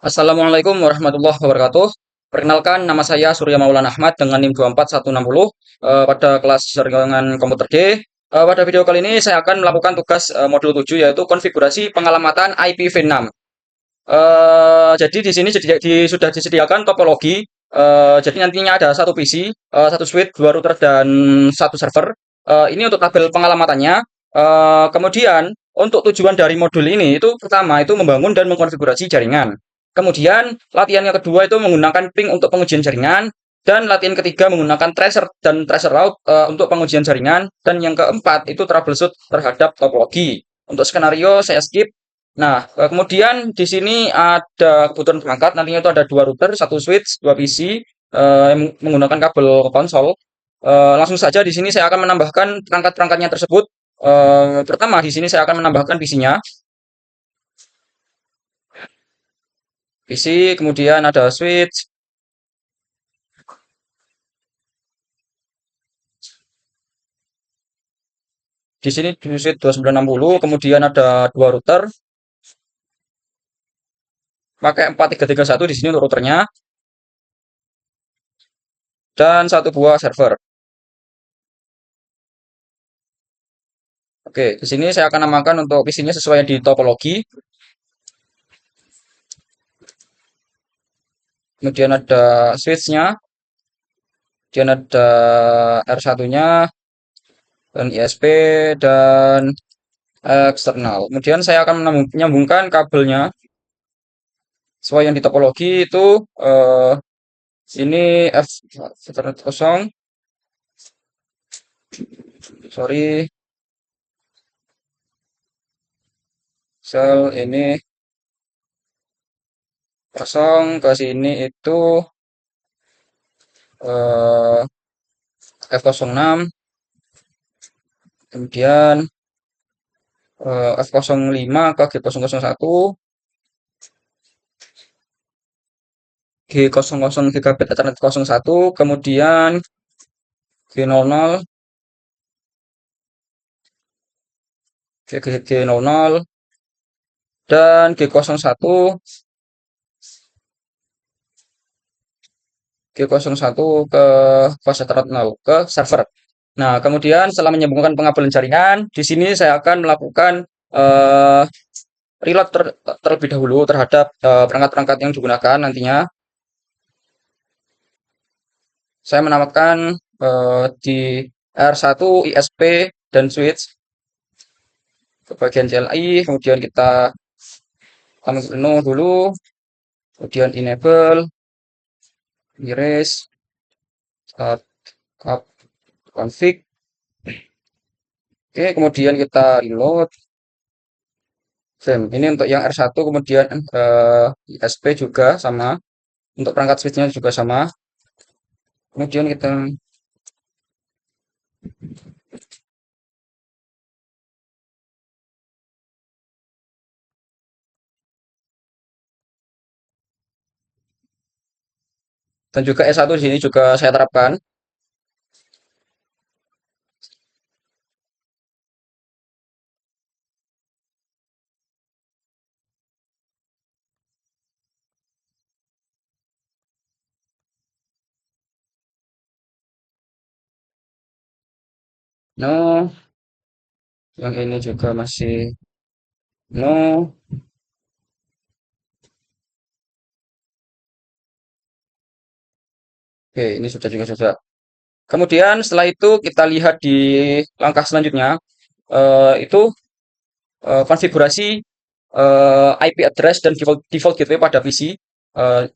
Assalamualaikum warahmatullahi wabarakatuh. Perkenalkan, nama saya Surya Maulana Ahmad dengan NIM 24160 pada kelas jaringan komputer D. Pada video kali ini saya akan melakukan tugas modul 7 yaitu konfigurasi pengalamatan IPv6. Jadi di sini sudah disediakan topologi. Jadi nantinya ada satu PC, satu switch, dua router dan satu server. Ini untuk tabel pengalamatannya. Kemudian untuk tujuan dari modul ini itu pertama itu membangun dan mengkonfigurasi jaringan. Kemudian latihan yang kedua itu menggunakan ping untuk pengujian jaringan. Dan latihan ketiga menggunakan tracer dan tracer route untuk pengujian jaringan. Dan yang keempat itu troubleshoot terhadap topologi. Untuk skenario saya skip. Nah, kemudian di sini ada kebutuhan perangkat. Nantinya itu ada dua router, satu switch, dua PC yang menggunakan kabel konsol. Langsung saja di sini saya akan menambahkan perangkat-perangkatnya tersebut. Pertama di sini saya akan menambahkan PC-nya. PC, kemudian ada switch. Di sini di switch 2960, kemudian ada dua router pakai 4331 di sini untuk routernya dan satu buah server. Oke, di sini saya akan namakan untuk PC-nya sesuai di topologi. Kemudian ada switch-nya, kemudian ada R1-nya, dan ISP, dan eksternal. Kemudian saya akan menyambungkan kabelnya sesuai yang di topologi itu ini F0, sorry, sel ini kosong ke sini itu eh, F06, kemudian F05 ke G001, G00 gigabit Ethernet 01, kemudian G00, G00, dan G01, G01 ke fase Ethernet 0 ke server. Nah, kemudian setelah menyambungkan pengabelan jaringan, di sini saya akan melakukan eh, reload terlebih dahulu terhadap perangkat-perangkat yang digunakan nantinya. Saya menamakan di R1 ISP dan switch ke bagian CLI, kemudian kita ambil penuh dulu, kemudian enable, erase, start up, config. Oke, kemudian kita reload. Same. Ini untuk yang R1, kemudian ISP juga sama. Untuk perangkat switchnya juga sama. Kemudian kita dan juga S1 di sini juga saya terapkan. No, yang ini juga masih no. Oke, ini sudah juga sudah. Kemudian setelah itu kita lihat di langkah selanjutnya, itu konfigurasi IP address dan default gateway pada PC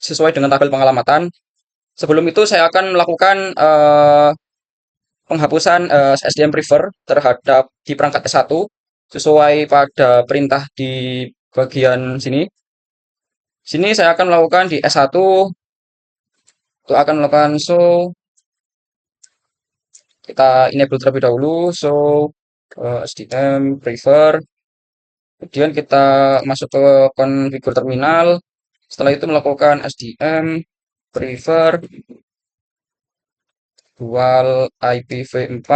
sesuai dengan tabel pengalamatan. Sebelum itu saya akan melakukan penghapusan SDM prefer terhadap di perangkat S1 sesuai pada perintah di bagian sini. Sini saya akan melakukan di S1 itu akan melakukan show, kita enable terlebih dahulu show SDM prefer. Kemudian kita masuk ke konfigur terminal. Setelah itu melakukan SDM prefer dual IPv4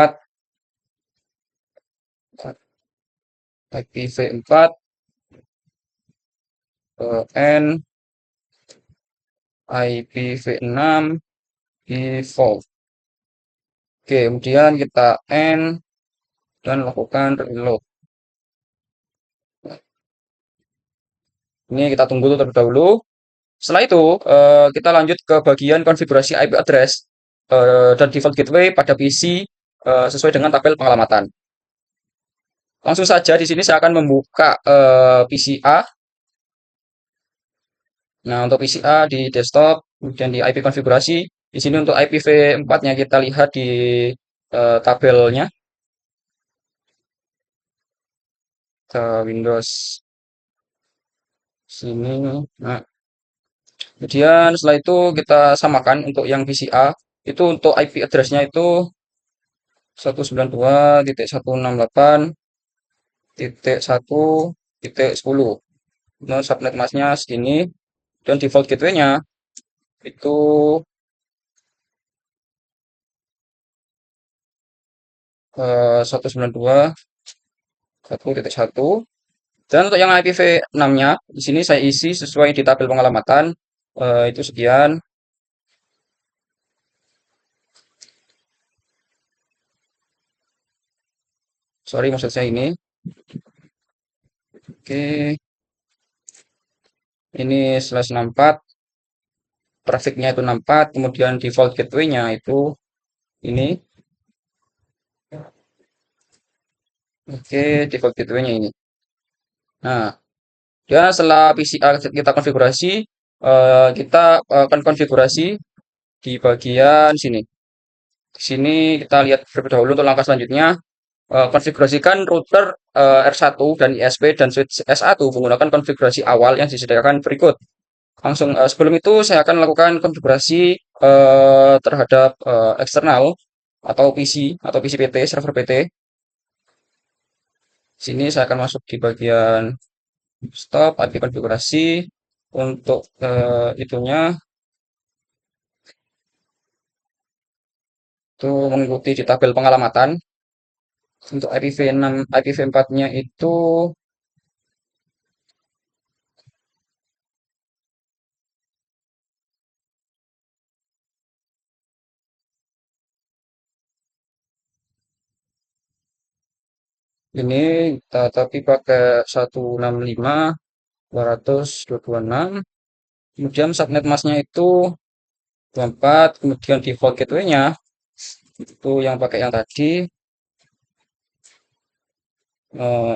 IPv4 N IPv6 default. Oke, kemudian kita end dan lakukan reload. Ini kita tunggu terlebih dahulu. Setelah itu, kita lanjut ke bagian konfigurasi IP address dan default gateway pada PC sesuai dengan tabel pengalamatan. Langsung saja di sini saya akan membuka PC A. Nah, untuk PC A di desktop, kemudian di IP konfigurasi. Di sini untuk IPv4-nya kita lihat di tabelnya ke Windows sini. Nah, kemudian setelah itu kita samakan untuk yang PC A. Itu untuk IP address-nya itu 192.168.1.10. Nah, subnet masknya segini dan default gateway-nya itu 192.1.1. Dan untuk yang IPv6-nya di sini saya isi sesuai di tabel pengalamatan itu sekian. Sorry maksud saya ini. Oke, ini /64, trafficnya itu 64, kemudian default gateway-nya itu ini. Oke, default gateway-nya ini. Nah, dan setelah PCR kita konfigurasi, kita akan konfigurasi di bagian sini. Di sini kita lihat terlebih dahulu untuk langkah selanjutnya, konfigurasikan router R1 dan ISP dan switch S1 menggunakan konfigurasi awal yang disediakan berikut. Langsung sebelum itu saya akan melakukan konfigurasi terhadap eksternal atau PC atau PC PT, server PT. Sini saya akan masuk di bagian stop IP konfigurasi untuk itunya itu mengikuti di tabel pengalamatan. Untuk IPv6, IPv4-nya itu ini tapi pakai 165.200.226. Kemudian subnet masknya itu 24, kemudian default gateway-nya itu yang pakai yang tadi.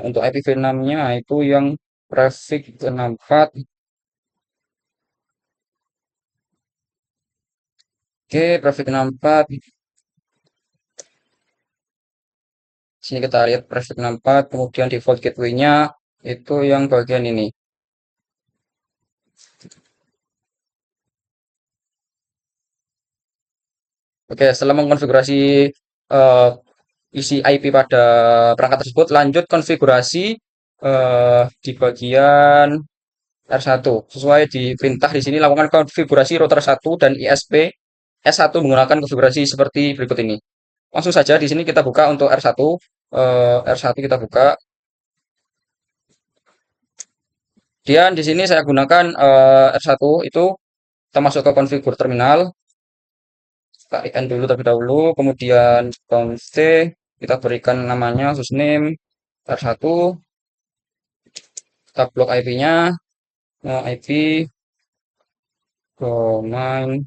Untuk IPv6-nya itu yang prefix 64. Oke, prefix 64. Sini kita lihat prefix 64, kemudian default gateway-nya itu yang bagian ini. Oke, setelah mengkonfigurasi eh, isi IP pada perangkat tersebut, lanjut konfigurasi di bagian R1. Sesuai di perintah di sini, lakukan konfigurasi router 1 dan ISP S1 menggunakan konfigurasi seperti berikut ini. Langsung saja di sini kita buka untuk R1. R1 kita buka. Kemudian di sini saya gunakan R1 itu kita masuk ke konfigur terminal. Kita end dulu terlebih dahulu, kemudian const kita berikan namanya username R1, kita blok IP-nya, IP domain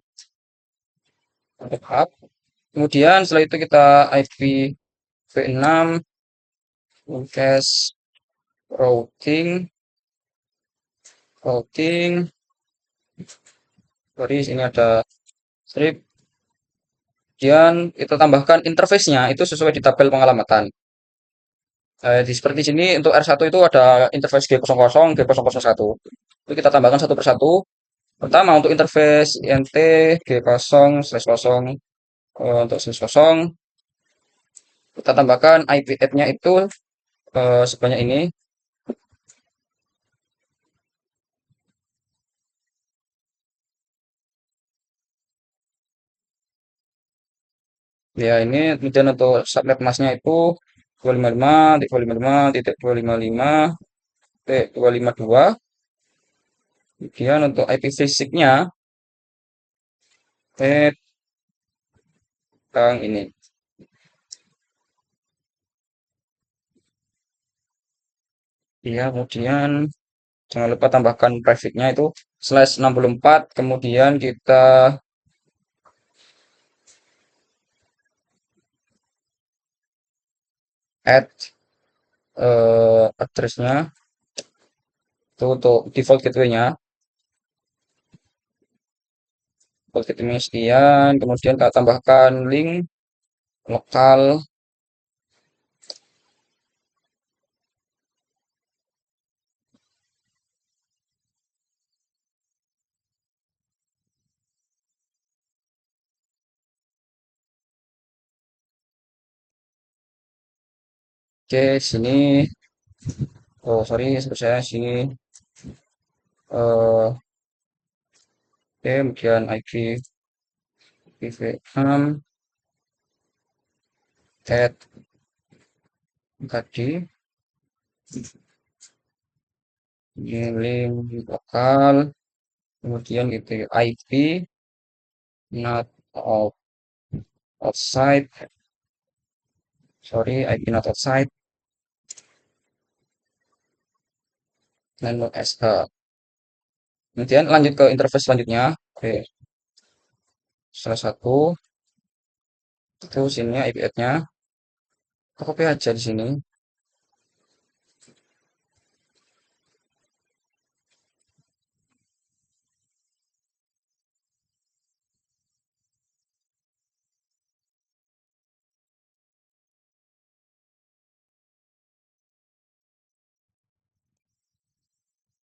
backup. Kemudian setelah itu kita IPv6 cache routing. Sorry, ini ada strip. Kemudian kita tambahkan interface-nya itu sesuai di tabel pengalamatan. Seperti sini untuk R1 itu ada interface G00, G001. Itu kita tambahkan satu persatu. Pertama untuk interface INT G0/0 untuk /0 kita tambahkan IP add-nya itu sebanyak ini. Ya ini kemudian untuk subnet masknya itu 255.255.255.252. Kemudian untuk IP fisiknya Add yang ini. Ya, kemudian jangan lupa tambahkan prefixnya itu /64. Kemudian kita add addressnya itu untuk default gateway-nya. Default gateway sekian. Kemudian kita tambahkan link lokal. Oke, sini. Oh, sorry, sebut saya sini. Oke, kemudian IP IPv6 add tadi ini link lokal, kemudian gitu ya, IP not outside, sorry, IP not outside, dan SH. Kemudian lanjut ke interface selanjutnya. Oke, salah satu itu sini IP add-nya. Copy aja di sini.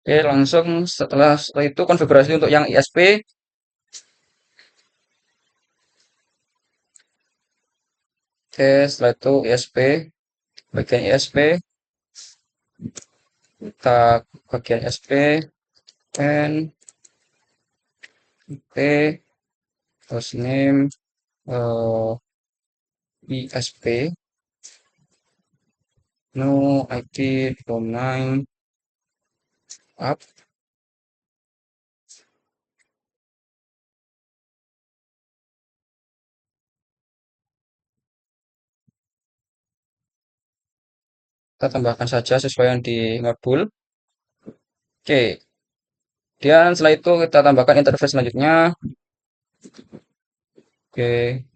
Oke, langsung setelah itu konfigurasi untuk yang ISP. Oke, setelah itu ISP, bagian ISP, kita bagian ISP, and IP, hostname, ISP, no IP domain up, kita tambahkan saja sesuai yang di modul. Oke, dan setelah itu kita tambahkan interface selanjutnya. Oke,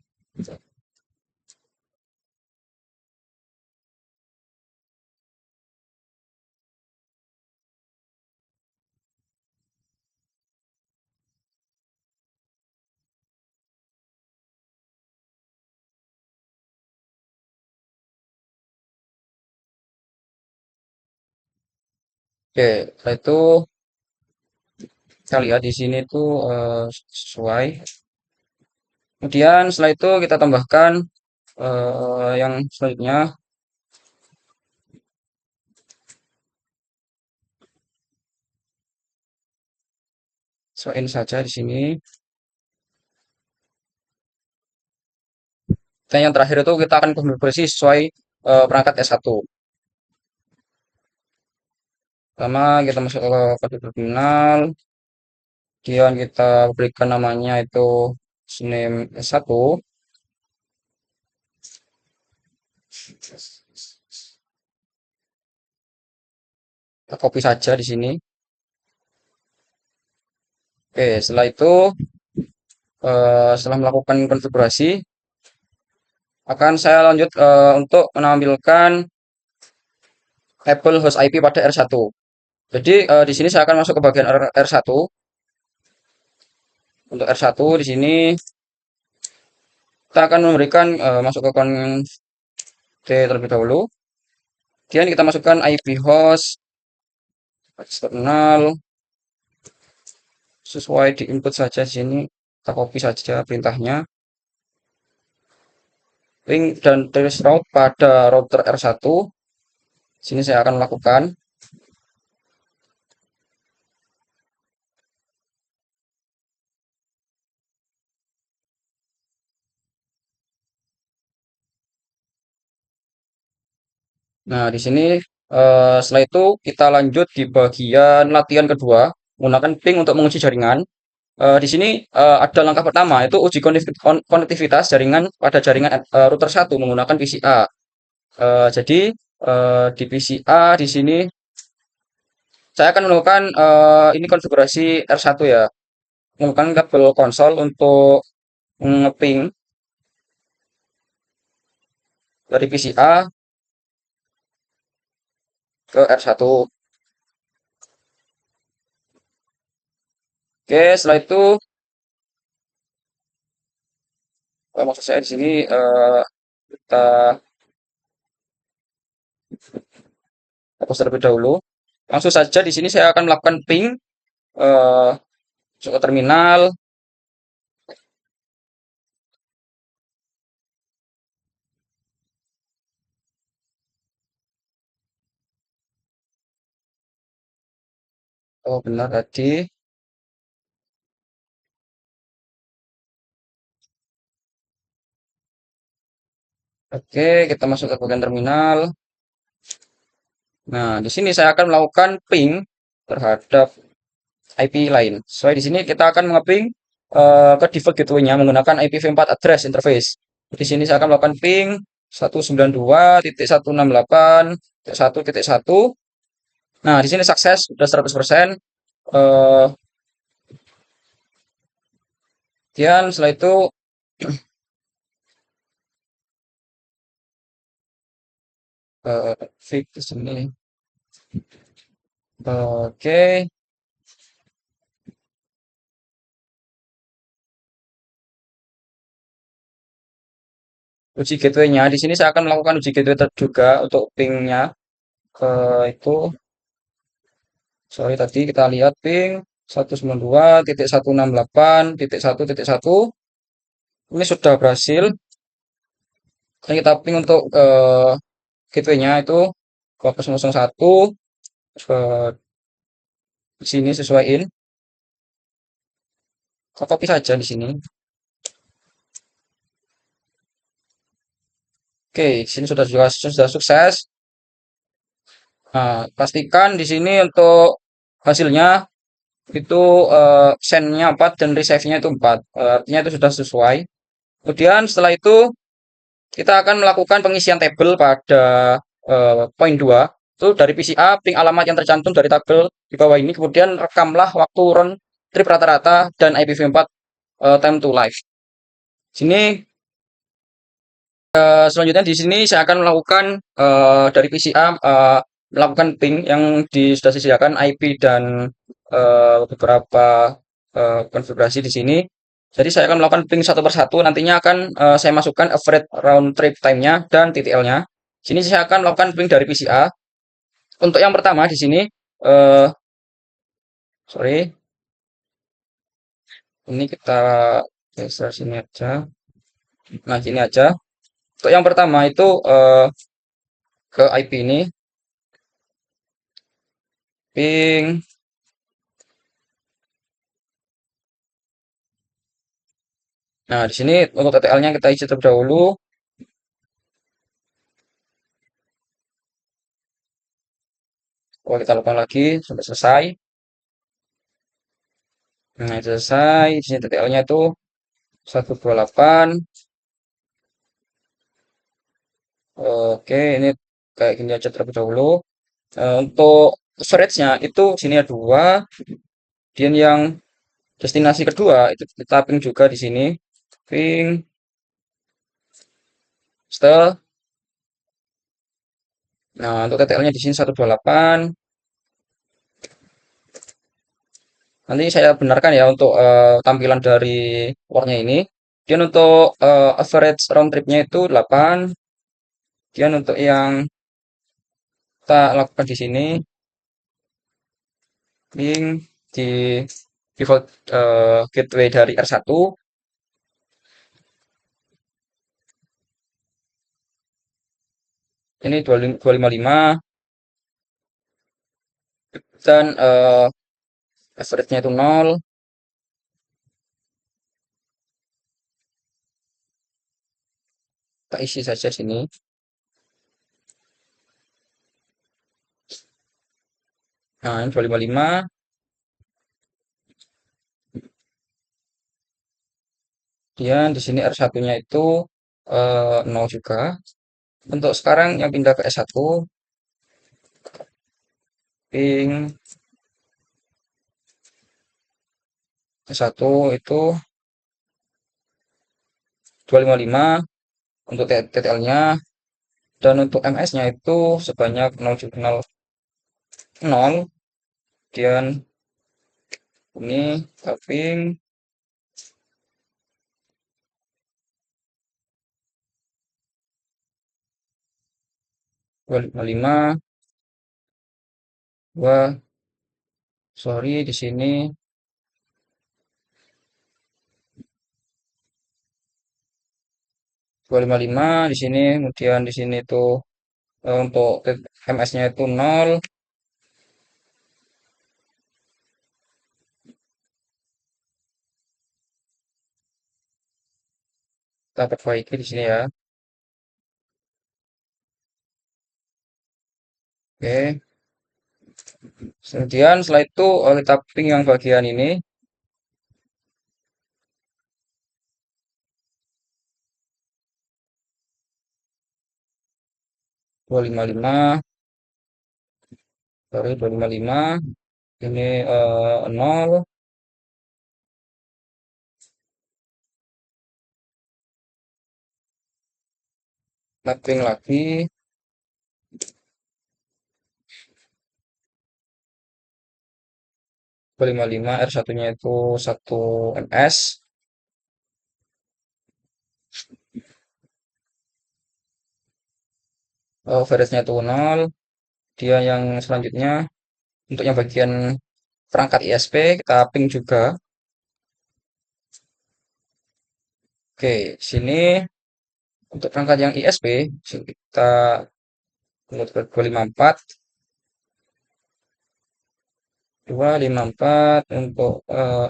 oke, setelah itu kita lihat di sini tuh sesuai. Kemudian setelah itu kita tambahkan yang selanjutnya, sesuaiin saja di sini. Dan yang terakhir itu kita akan konfigurasi sesuai perangkat S1. Pertama kita masuk ke kode terminal, kemudian kita berikan namanya itu name S1. Kita copy saja di sini. Oke, setelah itu setelah melakukan konfigurasi, akan saya lanjut untuk menampilkan label host IP pada R1. Jadi di sini saya akan masuk ke bagian R1. Untuk R1 di sini kita akan memberikan masuk ke conf terlebih dahulu. Kemudian kita masukkan IP host eksternal sesuai di input saja di sini. Kita copy saja perintahnya. Link dan trace route pada router R1. Sini saya akan melakukan. Nah, di sini setelah itu kita lanjut di bagian latihan kedua menggunakan ping untuk mengunci jaringan. Di sini ada langkah pertama itu uji konektivitas jaringan pada jaringan router satu menggunakan PCA. Jadi di PCA di sini saya akan melakukan ini konfigurasi R1 ya, menggunakan kabel konsol untuk ngeping dari PCA ke R1. Oke, setelah itu maksud saya di sini kita hapus terlebih dahulu. Langsung saja di sini saya akan melakukan ping eh, ke terminal. Oh benar tadi. Oke, kita masuk ke bagian terminal. Nah, di sini saya akan melakukan ping terhadap IP lain. So, di sini kita akan mengeping ke default gateway-nya menggunakan IPv4 address interface. Di sini saya akan melakukan ping 192.168.1.1. Nah, di sini sukses sudah 100%. Eh, Kemudian setelah itu fix di sini. Oke, uji gateway-nya. Di sini saya akan melakukan uji gateway juga untuk ping-nya. Itu, sorry tadi kita lihat ping 192.168.1.1. Ini sudah berhasil. Ini kita ping untuk gateway-nya itu 1201 ke sini sesuaiin. Copy saja di sini. Oke, sini sudah sukses. Nah, pastikan di sini untuk hasilnya itu send-nya 4 dan receive-nya itu 4. Artinya itu sudah sesuai. Kemudian setelah itu kita akan melakukan pengisian tabel pada poin 2. Itu dari PCA, ping alamat yang tercantum dari tabel di bawah ini. Kemudian rekamlah waktu round trip rata-rata dan IPv4 time to live. Sini selanjutnya di sini saya akan melakukan dari PCA melakukan ping yang sudah disediakan IP dan beberapa konfigurasi di sini. Jadi saya akan melakukan ping satu persatu. Nantinya akan saya masukkan average round trip time-nya dan TTL-nya. Sini saya akan melakukan ping dari PCA. Untuk yang pertama di sini, eh, sorry, ini kita geser sini aja. Nah, sini aja. Untuk yang pertama itu ke IP ini, ping. Nah, di sini untuk TTL-nya kita isi terlebih dahulu. Kalau kita lakukan lagi sampai selesai. Nah, itu selesai. Di sini TTL-nya itu 128. Oke, ini kayak gini aja terlebih dahulu. Untuk storage-nya itu sini ada dua. Kemudian yang destinasi kedua itu kita ping juga di sini. Ping, setel. Nah, untuk TTL-nya di sini 128. Nanti saya benarkan ya untuk tampilan dari worknya ini. Kemudian untuk average round trip-nya itu 8. Kemudian untuk yang kita lakukan di sini, ping di default gateway dari R1 ini 255 dan average-nya itu 0. Kita isi saja sini. Nah, ini 255. Kemudian di sini R1-nya itu 0 juga. Untuk sekarang yang pindah ke S1, ping S1 itu 255 untuk TTL-nya, dan untuk MS-nya itu sebanyak 0,0. Kemudian ini ping 255, sorry di sini 255 di sini, kemudian di sini tuh untuk MS-nya itu 0. Kita perbaiki di sini ya. Oke. Kemudian setelah itu kita ping yang bagian ini 255, sorry 255, ini 0, mapping lagi 255, R1-nya itu 1 ms, average-nya itu 0. Dia yang selanjutnya untuk yang bagian perangkat ISP kita ping juga. Oke, sini untuk perangkat yang ISP kita untuk 254, 254 untuk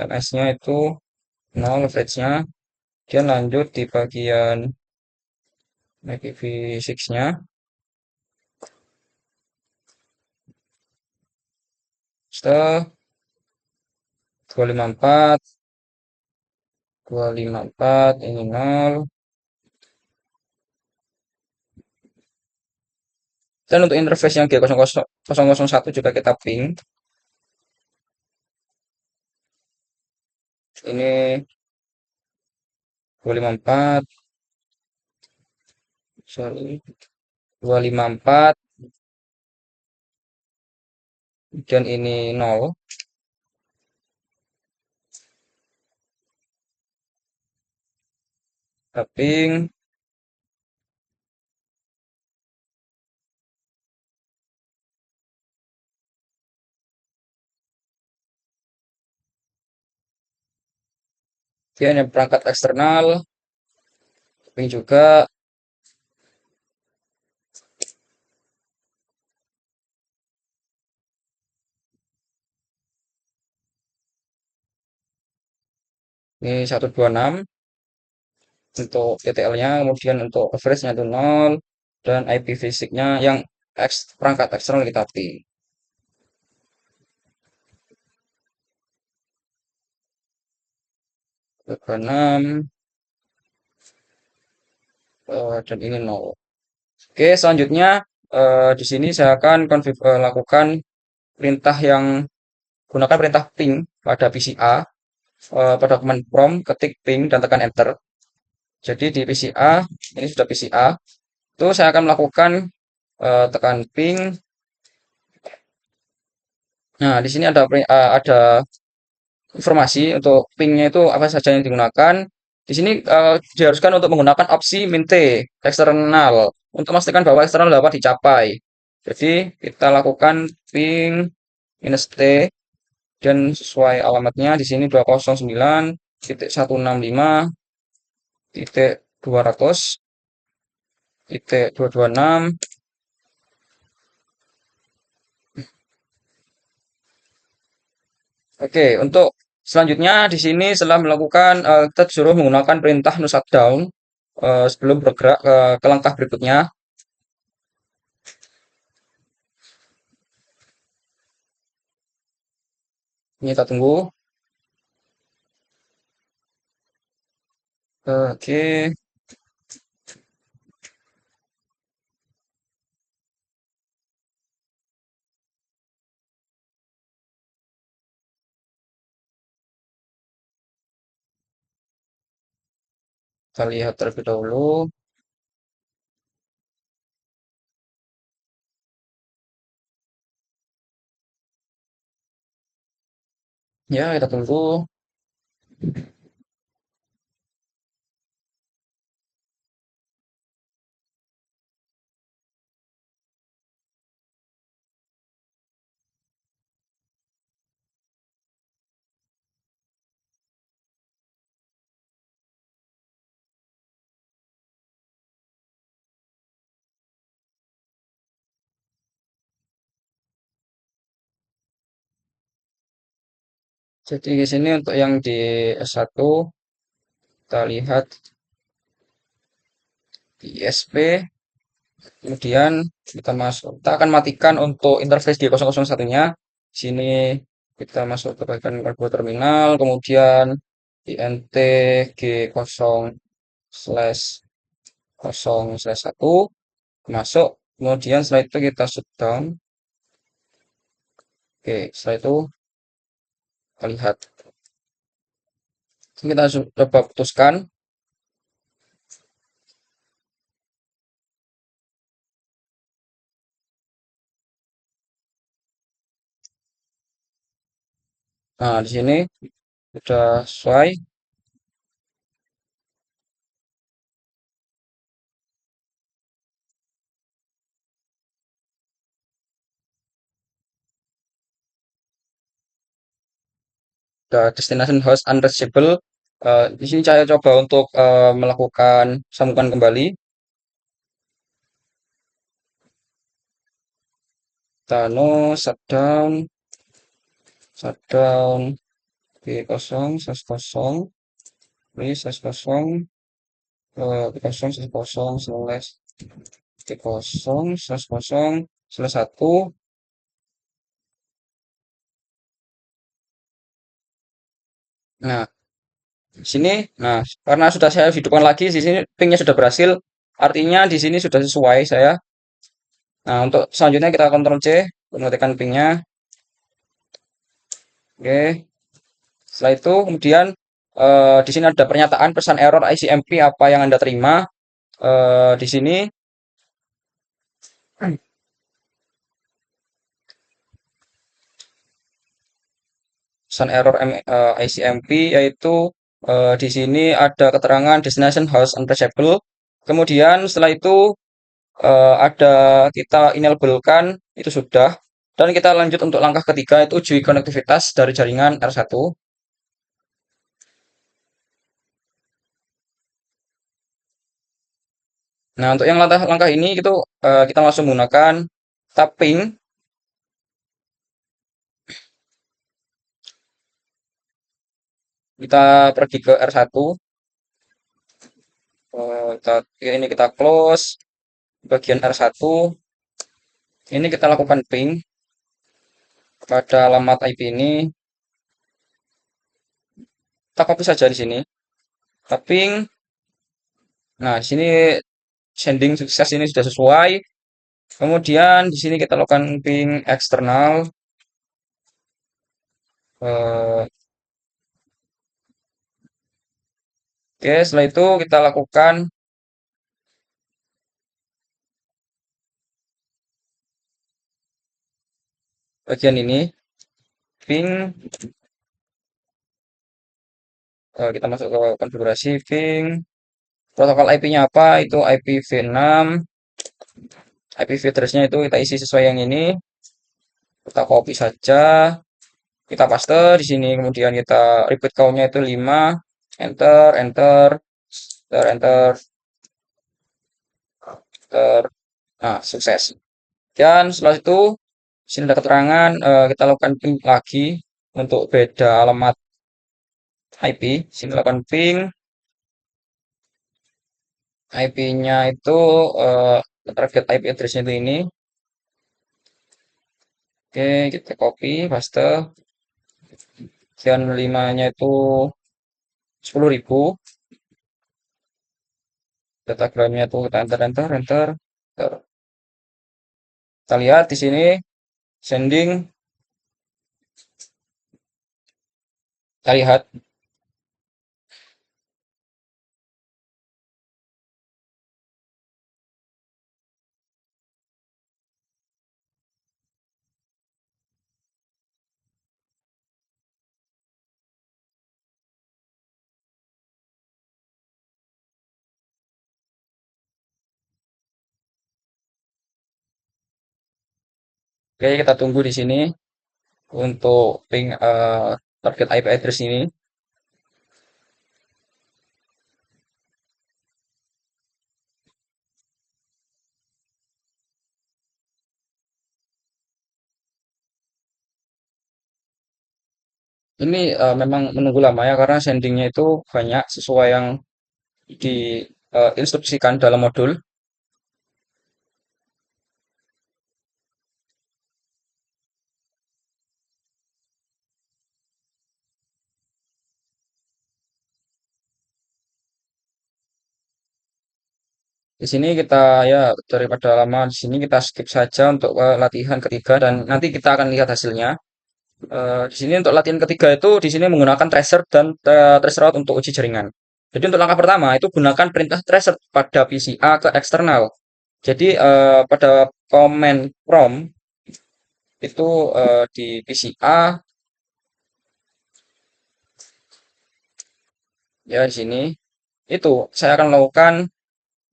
MS-nya itu 0 average-nya. Dia lanjut di bagian IPv6-nya. Setelah 254, 254 ini 0. Dan untuk interface yang G001 juga kita ping. Ini 254, sorry, 254, dan ini 0. Kita ping. Dia hanya perangkat eksternal, ping juga. Ini 126 untuk TTL-nya, kemudian untuk average-nya itu 0, dan IPv6-nya yang perangkat eksternal kita ping. 26, dan ini 0. Oke, selanjutnya di sini saya akan lakukan perintah yang gunakan perintah ping pada PCA, pada command prompt ketik ping dan tekan enter. Jadi di PCA, ini sudah PCA, itu saya akan melakukan tekan ping. Nah, di sini ada informasi untuk pingnya itu apa saja yang digunakan. Di sini diharuskan untuk menggunakan opsi min T eksternal untuk memastikan bahwa eksternal dapat dicapai. Jadi kita lakukan ping minus T, dan sesuai alamatnya di sini 209.165.200.226. Oke, untuk selanjutnya di sini setelah melakukan kita disuruh menggunakan perintah no shutdown sebelum bergerak ke langkah berikutnya. Ini kita tunggu. Oke, kita lihat terlebih dahulu. Ya, kita tunggu. Jadi di sini untuk yang di S1 kita lihat di ISP, kemudian kita masuk. Kita akan matikan untuk interface di 001-nya. Sini kita masuk ke bagian micro terminal, kemudian INT G0/0/1 masuk. Kemudian setelah itu kita shutdown. Oke, setelah itu kita lihat. Kita coba putuskan. Nah, di sini sudah sesuai. Destination host unreachable. Di sini saya coba untuk melakukan sambungan kembali. Thanos shutdown, shutdown B0 kosong, B kosong, B0 kosong slash B0 kosong slash 1. Nah, di sini, nah karena sudah saya hidupkan lagi, di sini pingnya sudah berhasil. Artinya di sini sudah sesuai saya. Nah, untuk selanjutnya kita Ctrl C, mengetikkan pingnya. Oke. Setelah itu kemudian di sini ada pernyataan pesan error ICMP apa yang Anda terima. Di sini pesan error ICMP yaitu di sini ada keterangan destination host unreachable. Kemudian setelah itu ada kita enablekan itu sudah. Dan kita lanjut untuk langkah ketiga itu uji konektivitas dari jaringan R1. Nah, untuk yang langkah-langkah ini itu kita langsung menggunakan tapping. Kita pergi ke R1. Ini kita close bagian R1. Ini kita lakukan ping pada alamat IP ini. Kita copy saja di sini. Kita ping. Nah, di sini sending sukses ini sudah sesuai. Kemudian di sini kita lakukan ping eksternal. Eh, Oke, setelah itu kita lakukan bagian ini. Ping. Kita masuk ke konfigurasi ping. Protokol IP-nya apa? Itu IPv6. IPv address-nya itu kita isi sesuai yang ini. Kita copy saja. Kita paste di sini. Kemudian kita repeat count-nya itu 5. Enter, enter, enter, enter, enter. Nah, sukses. Dan setelah itu, sini ada keterangan. Kita lakukan ping lagi untuk beda alamat IP. Sini lakukan ping. IP-nya itu target IP address-nya itu ini. Oke, kita copy, paste. Dan 5-nya itu 10.000. Datagramnya tuh kita enter enter enter. Enter. Kita lihat di sini sending. Kita lihat. Oke, kita tunggu di sini untuk ping target IP address ini. Ini memang menunggu lama ya karena sendingnya itu banyak sesuai yang diinstruksikan dalam modul. Di sini kita ya daripada lama di sini kita skip saja untuk latihan ketiga dan nanti kita akan lihat hasilnya. Di sini untuk latihan ketiga itu di sini menggunakan tracer dan traceroute untuk uji jaringan. Jadi untuk langkah pertama itu gunakan perintah tracer pada PCA ke eksternal. Jadi pada command prompt itu di PCA ya di sini itu saya akan melakukan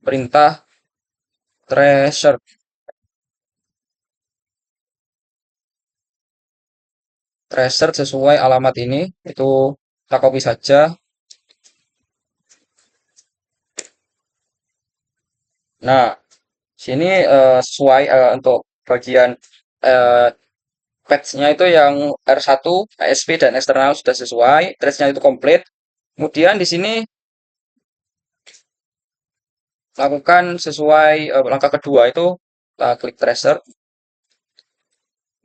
perintah tracer tracer sesuai alamat ini itu kita copy saja. Nah, sini sesuai untuk bagian eh, patch-nya itu yang R1, ASP dan eksternal sudah sesuai, trace-nya itu komplit. Kemudian di sini lakukan sesuai langkah kedua itu kita klik tracer.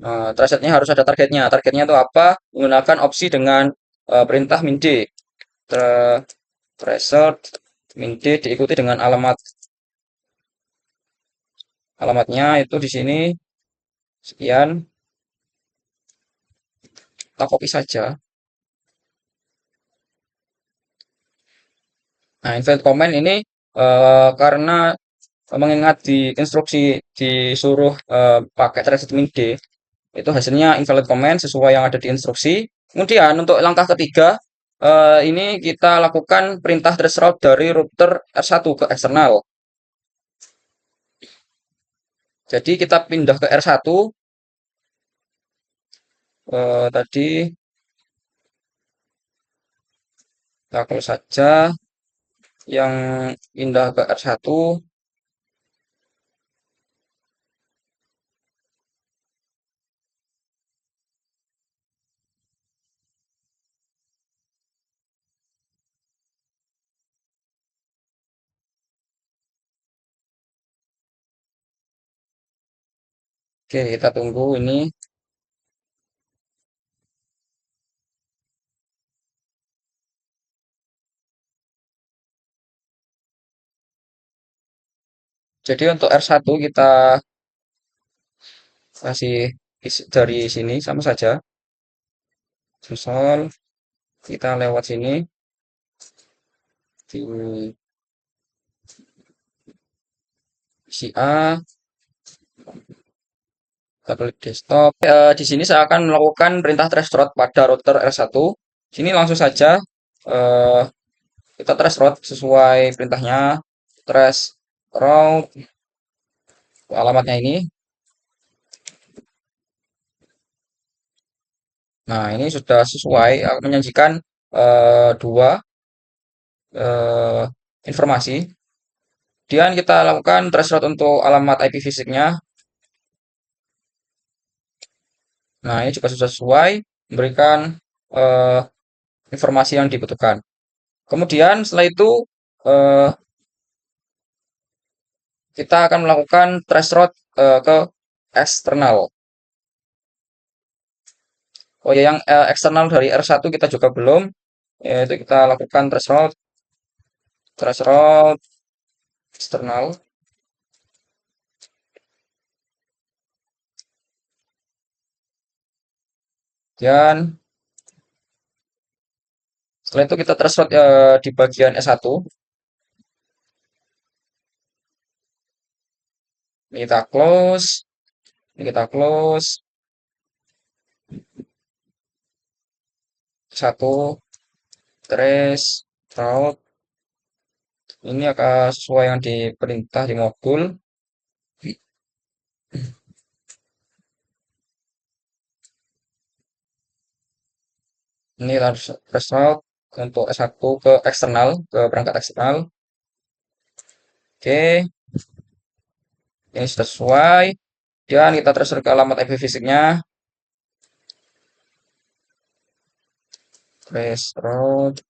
Nah, tracernya harus ada targetnya. Targetnya itu apa? Menggunakan opsi dengan perintah min d. Tracer min d diikuti dengan alamatnya itu di sini sekian. Kita copy saja. Nah, invalid comment ini karena mengingat di instruksi disuruh pakai tracer min d, itu hasilnya invalid comment sesuai yang ada di instruksi. Kemudian untuk langkah ketiga, ini kita lakukan perintah traceroute dari router R1 ke eksternal. Jadi kita pindah ke R1, tadi kita close saja yang pindah ke R1. Oke, kita tunggu ini. Jadi untuk R1 kita kasih dari sini sama saja. Console, kita lewat sini di PCA, kita klik desktop. Di sini saya akan melakukan perintah traceroute pada router R1. Sini langsung saja eh, kita traceroute sesuai perintahnya. Traceroute alamatnya ini. Nah, ini sudah sesuai menyajikan dua eh, informasi. Kemudian kita lakukan traceroute untuk alamat IP fisiknya. Nah, ini juga sudah sesuai memberikan eh, informasi yang dibutuhkan. Kemudian setelah itu eh, kita akan melakukan traceroute ke eksternal. Oh ya, yang eksternal dari R1 kita juga belum, yaitu kita lakukan traceroute, traceroute eksternal. Dan setelah itu kita threshold di bagian S1. Ini kita close, ini kita close. Satu, trace, route. Ini akan sesuai yang diperintah di modul. Ini harus threshold untuk S1 ke eksternal, ke perangkat eksternal. Oke, ini sudah sesuai. Dan kita transfer ke alamat IP fisiknya. Trace route,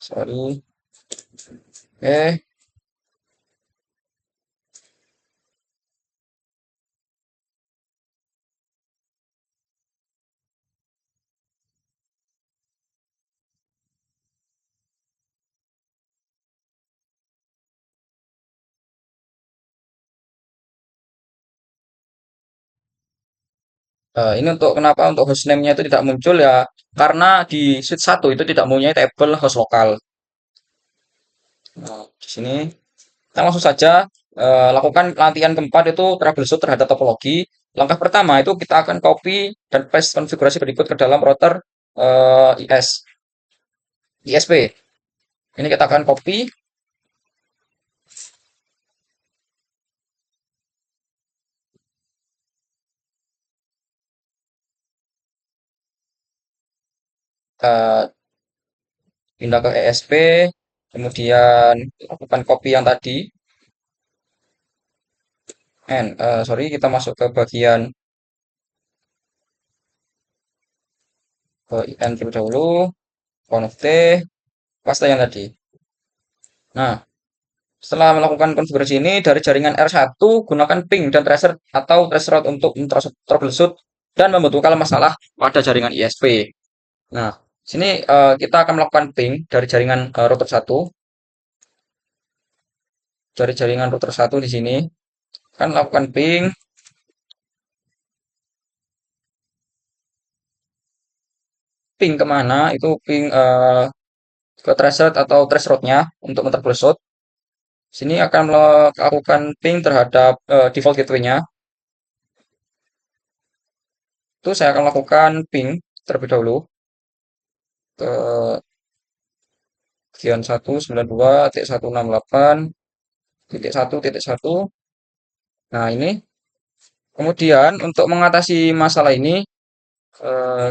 sorry. Oke, ini untuk kenapa untuk hostname-nya itu tidak muncul ya, karena di sheet 1 itu tidak mempunyai tabel host lokal. Nah, di sini kita langsung saja lakukan latihan keempat itu troubleshoot terhadap topologi. Langkah pertama itu kita akan copy dan paste konfigurasi berikut ke dalam router ISP. Ini kita akan copy. Kita pindah ke ESP, kemudian lakukan copy yang tadi. Sorry, kita masuk ke bagian IN terlebih dahulu, connect, paste yang tadi. Nah, setelah melakukan konfigurasi ini dari jaringan R1, gunakan ping dan tracer atau traceroute untuk troubleshoot dan membentukkan masalah pada jaringan ISP. Nah, sini kita akan melakukan ping dari jaringan router 1, dari jaringan router 1 di sini. Kan lakukan ping, ping kemana? Itu ping ke traceroute atau traceroute-nya untuk troubleshoot. Sini akan melakukan ping terhadap default gateway-nya. Itu saya akan lakukan ping terlebih dahulu ke bagian 192.168.1.1. Nah, ini. Kemudian untuk mengatasi masalah ini,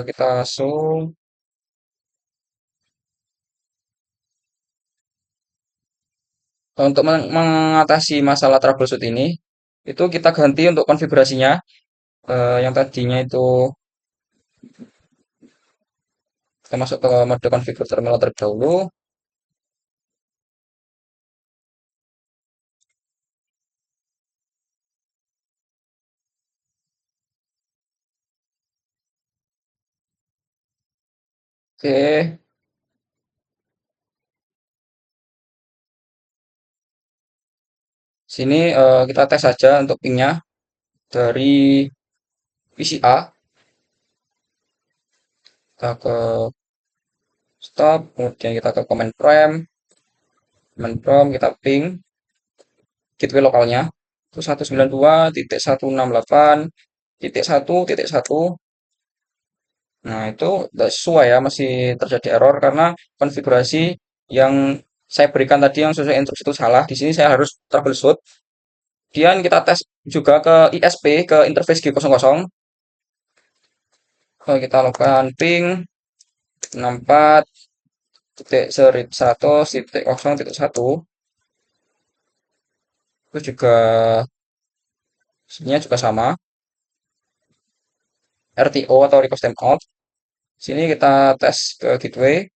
kita zoom. Untuk mengatasi masalah troubleshoot ini, itu kita ganti untuk konfigurasinya. Yang tadinya itu kita masuk ke mode configure terminal terlebih dahulu. Oke, sini kita tes saja untuk pingnya dari PCA. Kita ke stop, kemudian kita ke command prompt kita ping gateway lokalnya itu 192.168.1.1. Nah, itu tidak sesuai ya, masih terjadi error karena konfigurasi yang saya berikan tadi yang sesuai instruksi itu salah. Di sini saya harus troubleshoot. Kemudian kita tes juga ke ISP, ke interface G00. Kita lakukan ping 64.100.1. Itu juga sebenarnya juga sama. RTO atau request timeout. Sini kita tes ke gateway.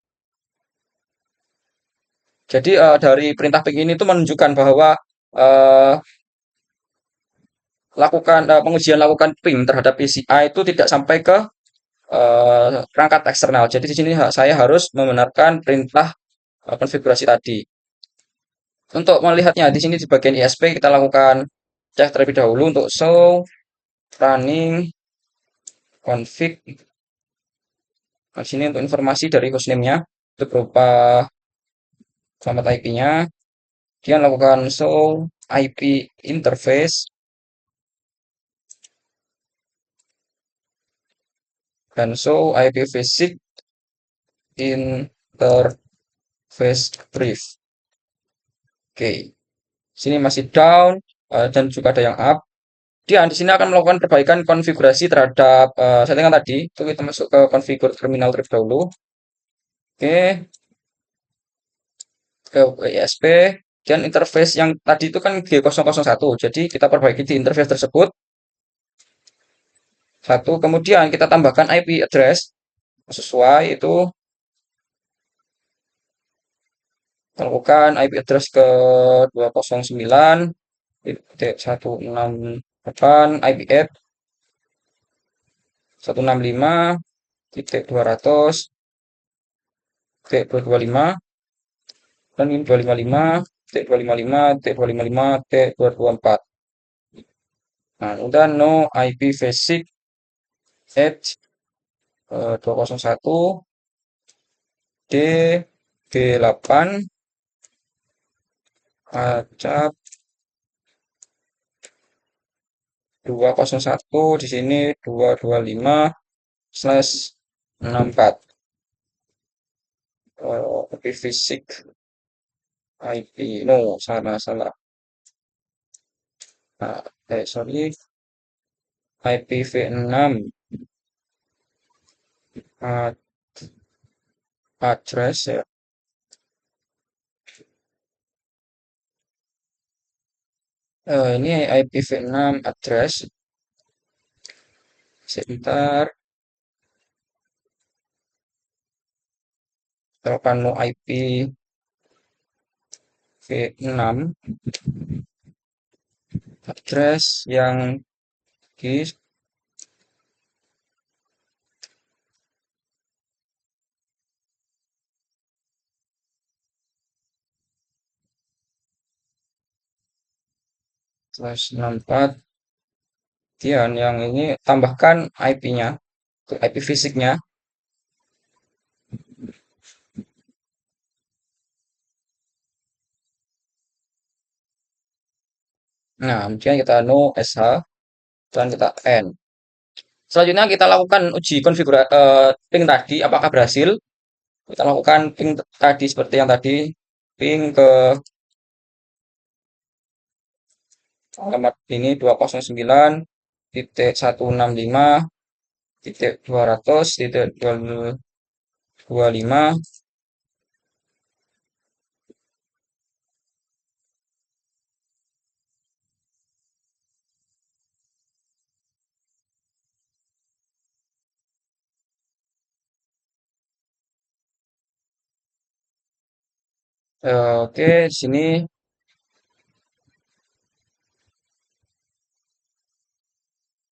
Jadi dari perintah ping ini itu menunjukkan bahwa eh, pengujian lakukan ping terhadap PCI itu tidak sampai ke perangkat eksternal. Jadi di sini saya harus membenarkan perintah konfigurasi tadi. Untuk melihatnya di sini di bagian ISP kita lakukan cek terlebih dahulu untuk show running config. Nah, di sini untuk informasi dari hostname-nya itu berupa alamat IP-nya. Dia lakukan show IP interface dan show IP basic interface brief. Oke, sini masih down dan juga ada yang up. Dia di sini akan melakukan perbaikan konfigurasi terhadap settingan tadi. Itu kita masuk ke konfigur terminal terlebih dahulu. Oke, ke ISP dan interface yang tadi itu kan G001. Jadi kita perbaiki di interface tersebut. Satu, kemudian kita tambahkan IP address sesuai itu lakukan IP address ke 209.168 IP add 165.200.225 dan ini 255.255.255.224. Nah, udah no IP basic edge 201 D B8 acap 201 di sini 225/64 IP basic IP no salah. Nah, sorry IPv6 address ya. Ini IPv6 address sebentar. Telepon no IPv6 address yang di /64 dan yang ini tambahkan IP-nya ke IP fisiknya. Nah, kemudian kita no sh dan kita n. Selanjutnya kita lakukan uji konfigurasi ping tadi apakah berhasil. Kita lakukan ping tadi seperti yang tadi, ping ke alamat ini 209.165.200.225. Oke, sini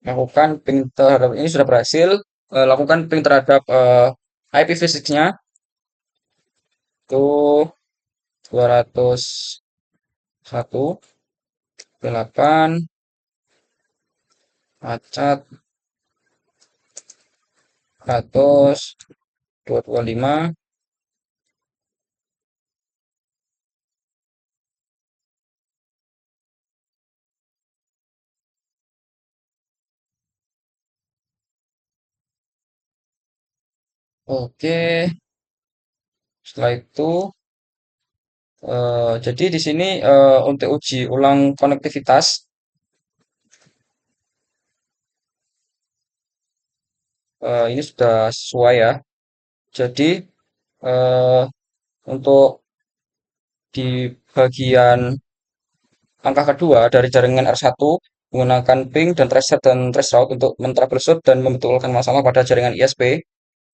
lakukan ping terhadap ini sudah berhasil. Lakukan ping terhadap IP fisiknya itu 201.8 acak 100.225. Oke, setelah itu jadi di sini untuk uji ulang konektivitas ini sudah sesuai ya. Jadi eh, untuk di bagian angka kedua dari jaringan R1 menggunakan ping dan tracer dan traceroute untuk mentroubleshoot dan membetulkan masalah pada jaringan ISP.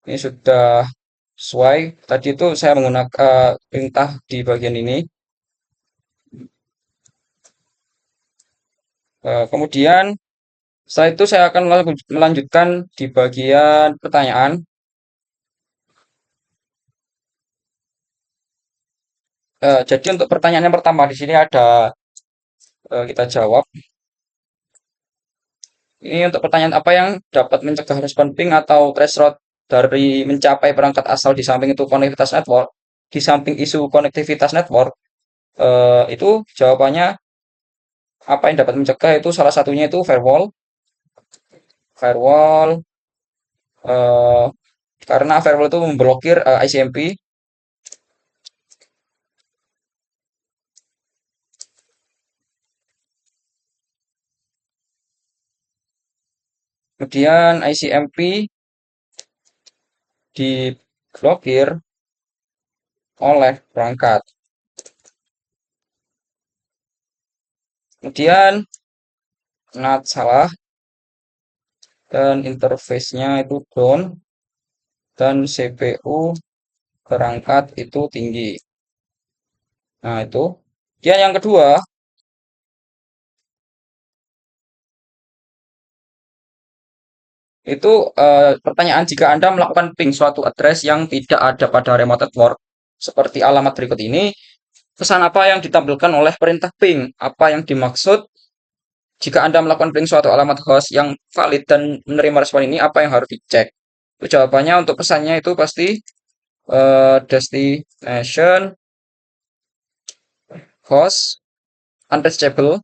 Ini sudah sesuai. Tadi itu saya menggunakan perintah di bagian ini. Kemudian setelah itu saya akan melanjutkan di bagian pertanyaan. Jadi untuk pertanyaan yang pertama di sini ada, kita jawab. Ini untuk pertanyaan apa yang dapat mencegah respon ping atau threshold dari mencapai perangkat asal di samping itu konektivitas network, di samping isu konektivitas network, itu jawabannya apa yang dapat mencegah itu salah satunya itu firewall, firewall, eh, karena firewall itu memblokir ICMP. Kemudian ICMP diblokir oleh perangkat. Kemudian NAT salah dan interface-nya itu down dan CPU perangkat itu tinggi. Nah, itu. Kemudian yang kedua, itu pertanyaan jika Anda melakukan ping suatu address yang tidak ada pada remote network, seperti alamat berikut ini, pesan apa yang ditampilkan oleh perintah ping? Apa yang dimaksud jika Anda melakukan ping suatu alamat host yang valid dan menerima respon ini, apa yang harus dicek? Itu jawabannya untuk pesannya itu pasti destination host unreachable,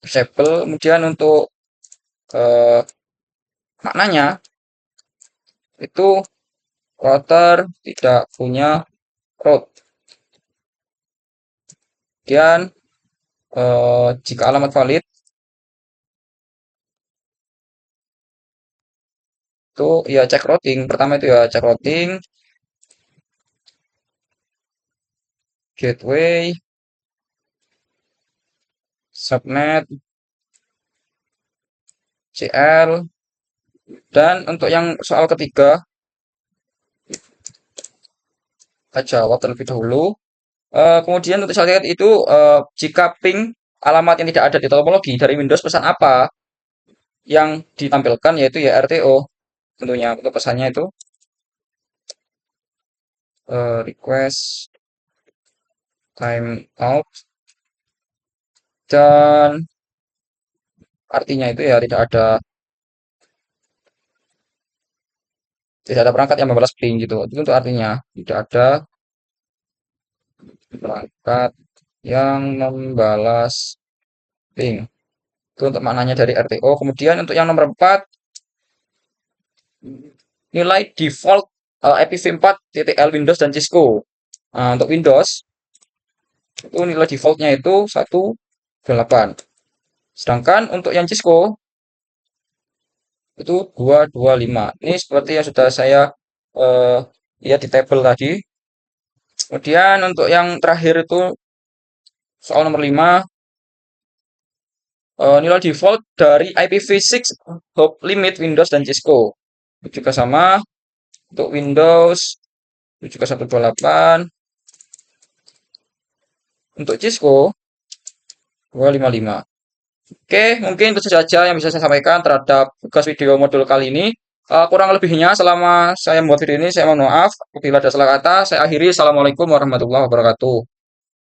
disable. Kemudian untuk eh, maknanya itu router tidak punya root. Kemudian jika alamat valid itu ya cek routing. Pertama itu ya cek routing, gateway, subnet, CL, dan untuk yang soal ketiga kita jawab terlebih dahulu. Kemudian untuk soal ketiga itu jika ping alamat yang tidak ada di topologi dari Windows pesan apa yang ditampilkan yaitu ya RTO tentunya untuk pesannya itu request time out dan artinya itu ya tidak ada perangkat yang membalas ping gitu. Itu untuk artinya tidak ada perangkat yang membalas ping. Itu untuk maknanya dari RTO. Kemudian untuk yang nomor 4 nilai default IPv4.L Windows dan Cisco. Nah, untuk Windows itu nilai defaultnya itu 1.8. Sedangkan untuk yang Cisco itu 225. Ini seperti yang sudah saya eh, lihat di tabel tadi. Kemudian untuk yang terakhir itu soal nomor 5, nilai default dari IPv6 hop limit Windows dan Cisco. Itu juga sama untuk Windows itu juga 128. Untuk Cisco 255. Oke, mungkin itu saja yang bisa saya sampaikan terhadap tugas video modul kali ini. Kurang lebihnya selama saya membuat video ini saya mohon maaf. Apabila ada salah kata, saya akhiri. Assalamualaikum warahmatullahi wabarakatuh.